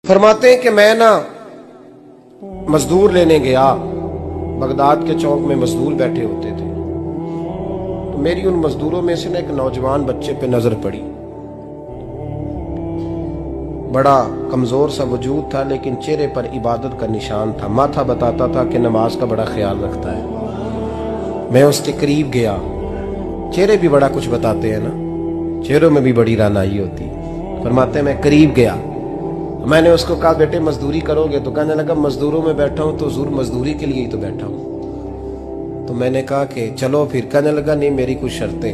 फरमाते हैं कि मैं ना मजदूर लेने गया, बगदाद के चौक में मजदूर बैठे होते थे, तो मेरी उन मजदूरों में से ना एक नौजवान बच्चे पे नजर पड़ी। बड़ा कमजोर सा वजूद था, लेकिन चेहरे पर इबादत का निशान था। माथा बताता था कि नमाज का बड़ा ख्याल रखता है। मैं उसके करीब गया। चेहरे भी बड़ा कुछ बताते हैं ना, चेहरों में भी बड़ी रानाई होती है। फरमाते मैं करीब गया, मैंने उसको कहा बेटे मजदूरी करोगे? तो कहने लगा मजदूरों में बैठा हूं तो हुजूर मजदूरी के लिए ही तो बैठा हूं। तो मैंने कहा कि चलो फिर। कहने लगा नहीं मेरी कुछ शर्तें।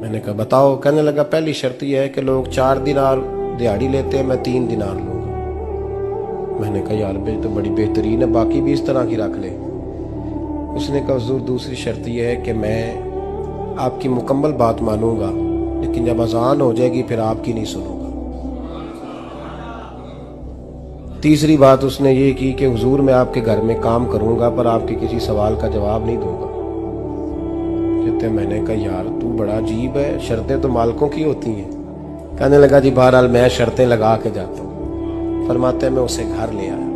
मैंने कहा बताओ? कहने लगा पहली शर्त यह है कि लोग 4 दिनार दिहाड़ी लेते हैं, मैं 3 दिनार लूंगा। मैंने कहा यार बे तो बड़ी बेहतरीन है, बाकी भी इस तरह की रख ले। उसने कहा हुजूर दूसरी शर्त यह है कि मैं आपकी मुकम्मल बात मानूंगा, लेकिन जब अजान हो जाएगी फिर आपकी नहीं सुनूंगा। तीसरी बात उसने ये की कि हुजूर मैं आपके घर में काम करूंगा पर आपके किसी सवाल का जवाब नहीं दूंगा। कहते मैंने कहा यार तू बड़ा अजीब है, शर्तें तो मालिकों की होती हैं। कहने लगा जी बहरहाल मैं शर्तें लगा के जाता हूँ। फरमाते मैं उसे घर ले आया,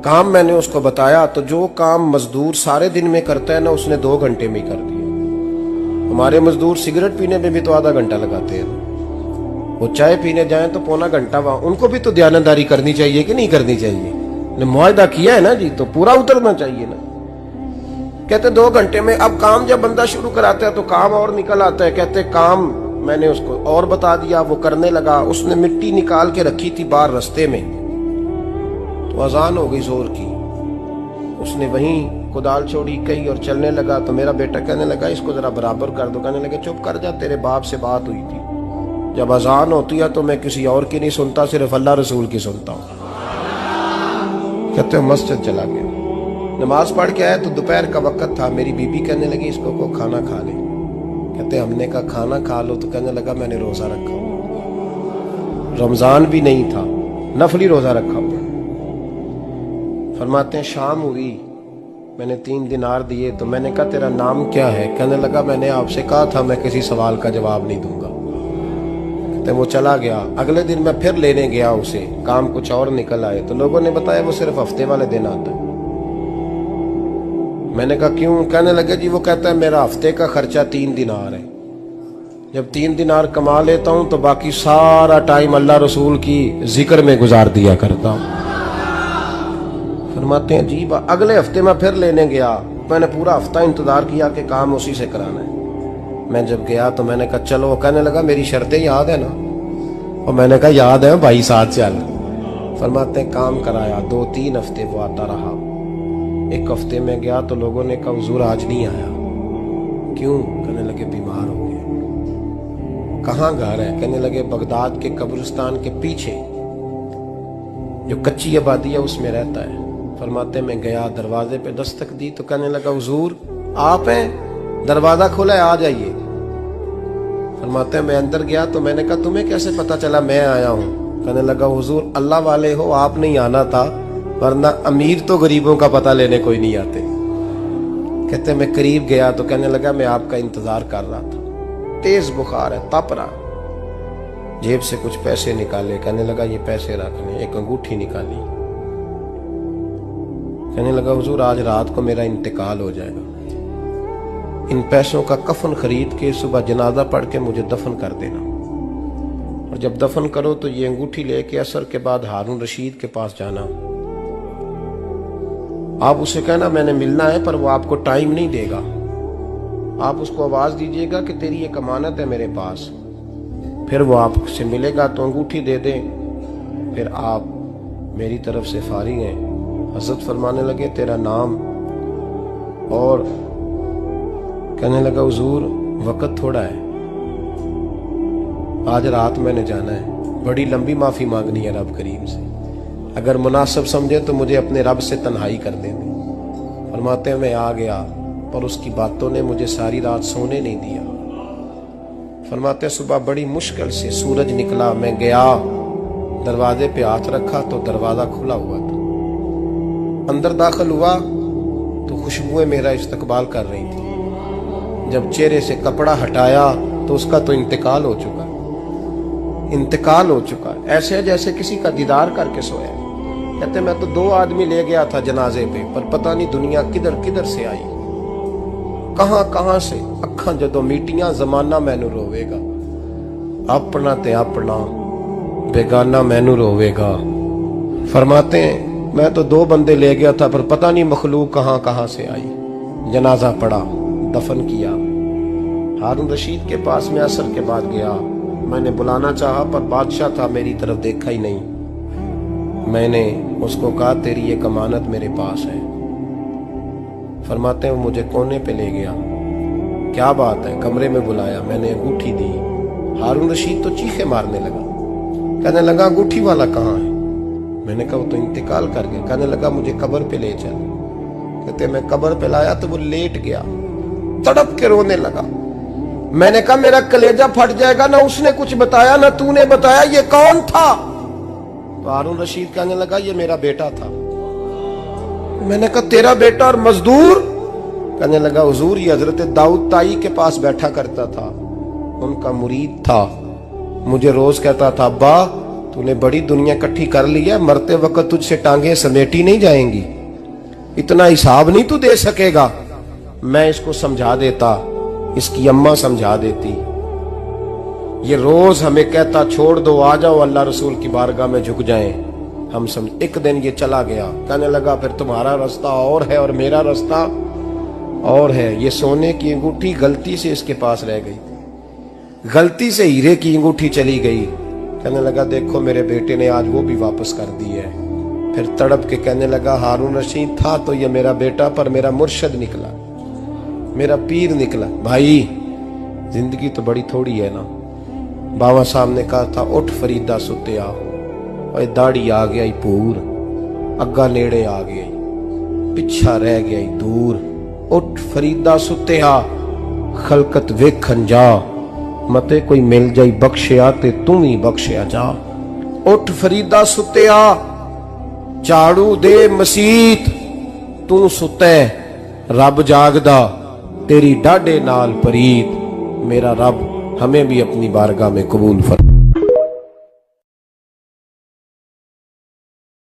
काम मैंने उसको बताया, तो जो काम मजदूर सारे दिन में करता है ना उसने 2 घंटे में ही कर दिया। हमारे मजदूर सिगरेट पीने में भी तो आधा घंटा लगाते हैं, वो चाय पीने जाए तो पौना घंटा वहां। उनको भी तो दयानतदारी करनी चाहिए कि नहीं करनी चाहिए? ने मुआहदा किया है ना जी, तो पूरा उतरना चाहिए ना। कहते 2 घंटे में। अब काम जब बंदा शुरू कराता है तो काम और निकल आता है। कहते काम मैंने उसको और बता दिया, वो करने लगा। उसने मिट्टी निकाल के रखी थी बाहर रास्ते में, तो अजान हो गई जोर की। उसने वहीं कुदाल छोड़ी कही और चलने लगा। तो मेरा बेटा कहने लगा इसको जरा बराबर कर दो। कहने लगे चुप कर जा, तेरे बाप से बात हुई थी, जब अजान होती है तो मैं किसी और की नहीं सुनता, सिर्फ अल्लाह रसूल की सुनता हूँ। कहते मस्जिद चला गया, नमाज पढ़ के आया तो दोपहर का वक्त था। मेरी बीबी कहने लगी इसको को खाना खा ले। कहते हमने कहा खाना खा लो, तो कहने लगा मैंने रोजा रखा हुआ, रमजान भी नहीं था, नफली रोजा रखा हुआ। फरमाते हैं शाम हुई, मैंने 3 दिनार दिए, तो मैंने कहा तेरा नाम क्या है? कहने लगा मैंने आपसे कहा था मैं किसी सवाल का जवाब नहीं दूंगा। कहते वो चला गया। अगले दिन मैं फिर लेने गया उसे, काम कुछ और निकल आए, तो लोगों ने बताया वो सिर्फ हफ्ते वाले दिन आता है। मैंने कहा क्यों? कहने लगे जी वो कहता है मेरा हफ्ते का खर्चा 3 दिनार है, जब 3 दिनार कमा लेता हूं तो बाकी सारा टाइम अल्लाह रसूल की जिक्र में गुजार दिया करता हूं। फरमाते हैं जी अगले हफ्ते मैं फिर लेने गया, मैंने पूरा हफ्ता इंतजार किया कि काम उसी से कराना है। मैं जब गया तो मैंने कहा चलो। कहने लगा मेरी शर्तें याद है ना? और मैंने कहा याद है भाई साथ चल। फरमाते हैं काम कराया, 2-3 हफ्ते वो आता रहा। एक हफ्ते में गया तो लोगों ने कहा हुजूर आज नहीं आया। क्यों? कहने लगे बीमार हो गए। कहाँ घर है? कहने लगे बगदाद के कब्रिस्तान के पीछे जो कच्ची आबादी है उसमें रहता है। फरमाते मैं गया, दरवाजे पे दस्तक दी तो कहने लगा हुजूर आप हैं? दरवाजा खुला है, आ जाइए। फरमाते मैं अंदर गया तो मैंने कहा तुम्हें कैसे पता चला मैं आया हूँ? कहने लगा हुजूर अल्लाह वाले हो, आप नहीं आना था, वरना अमीर तो गरीबों का पता लेने कोई नहीं आते। कहते मैं करीब गया तो कहने लगा मैं आपका इंतजार कर रहा था, तेज बुखार है, तप रहा। जेब से कुछ पैसे निकाले, कहने लगा ये पैसे रखने। एक अंगूठी निकाली, कहने लगा हुजूर आज रात को मेरा इंतकाल हो जाएगा, इन पैसों का कफन खरीद के सुबह जनाजा पढ़ के मुझे दफन कर देना, और जब दफन करो तो ये अंगूठी लेके असर के बाद हारून रशीद के पास जाना। आप उसे कहना मैंने मिलना है पर वो आपको टाइम नहीं देगा। आप उसको आवाज दीजिएगा कि तेरी एक अमानत है मेरे पास, फिर वो आपसे मिलेगा तो अंगूठी दे दें, फिर आप मेरी तरफ से फारिग हैं। हजरत फरमाने लगे तेरा नाम? और कहने लगा हुजूर वक्त थोड़ा है, आज रात मैंने जाना है, बड़ी लंबी माफी मांगनी है रब करीम से, अगर मुनासिब समझे तो मुझे अपने रब से तन्हाई कर देने। फरमाते मैं आ गया पर उसकी बातों ने मुझे सारी रात सोने नहीं दिया। फरमाते सुबह बड़ी मुश्किल से सूरज निकला, मैं गया दरवाजे पे हाथ रखा तो दरवाजा खुला हुआ था। अंदर दाखिल हुआ तो खुशबुएं मेरा इस्तकबाल कर रही थी। जब चेहरे से कपड़ा हटाया तो उसका तो इंतकाल हो चुका। इंतकाल हो चुका है, ऐसे है जैसे किसी का दीदार करके सोया। कहते मैं तो 2 आदमी ले गया था जनाजे पे, पर पता नहीं दुनिया किधर किधर से आई, कहां कहां से। अखां जदों मीटियां जमाना मैनू रोवेगा, अपना ते अपना बेगाना मैनू रोवेगा। फरमाते हैं मैं तो 2 बंदे ले गया था, पर पता नहीं मखलूक कहां कहां से आई। जनाजा पड़ा, दफन किया। हारून रशीद के पास में असर के बाद गया, मैंने बुलाना चाहा पर बादशाह था, मेरी तरफ देखा ही नहीं। मैंने उसको कहा तेरी ये कमानत मेरे पास है। फरमाते हैं वो मुझे कोने पे ले गया, क्या बात है, कमरे में बुलाया, मैंने अंगूठी दी। हारून रशीद तो चीखे मारने लगा, कहने लगा अंगूठी वाला कहाँ है। मैंने कहा वो तो इंतकाल कर गया। कहने लगा मुझे कब्र पे ले चल। कहते मैं कब्र पे लाया तो वो लेट गया, तड़प के रोने लगा। मैंने कहा मेरा कलेजा फट जाएगा, ना उसने कुछ बताया ना तूने बताया, ये कौन था। तो हारून रशीद कहने लगा ये मेरा बेटा था। मैंने कहा तेरा बेटा और मजदूर। कहने लगा हुजूर ये हजरत दाऊद ताई के पास बैठा करता था, उनका मुरीद था, मुझे रोज कहता था अब्बा तूने बड़ी दुनिया इकट्ठी कर ली है, मरते वक्त तुझसे टांगे समेटी नहीं जाएंगी, इतना हिसाब नहीं तू दे सकेगा। मैं इसको समझा देता, इसकी अम्मा समझा देती। ये रोज हमें कहता छोड़ दो, आ जाओ अल्लाह रसूल की बारगाह में झुक जाएं। हम समझ। एक दिन ये चला गया, कहने लगा फिर तुम्हारा रास्ता और है और मेरा रास्ता और है। ये सोने की अंगूठी गलती से इसके पास रह गई, गलती से हीरे की अंगूठी चली गई। कहने लगा देखो मेरे बेटे ने आज वो भी वापस कर दी है। फिर तड़प के कहने लगा हारून रशीद था तो ये मेरा बेटा, पर मेरा मुर्शद निकला, मेरा पीर निकला। भाई जिंदगी तो बड़ी थोड़ी है ना। बाबा साहब ने कहा था उठ फरीदा सुत्या, और दाढ़ी आ गया ही पूर, अग्गा नेड़े आ गया, पिछा रह गया ही दूर। उठ फरीदा सुत्या खलकत वेखन जा, मते कोई मिल जाई बख्शिया ते तू ही बख्शिया जा। उठ फरीदा सुत्या झाड़ू दे मसीत, तू सुते रब जागदा, तेरी डाडे नाल परीत। मेरा रब हमें भी अपनी बारगाह में कबूल फरमा।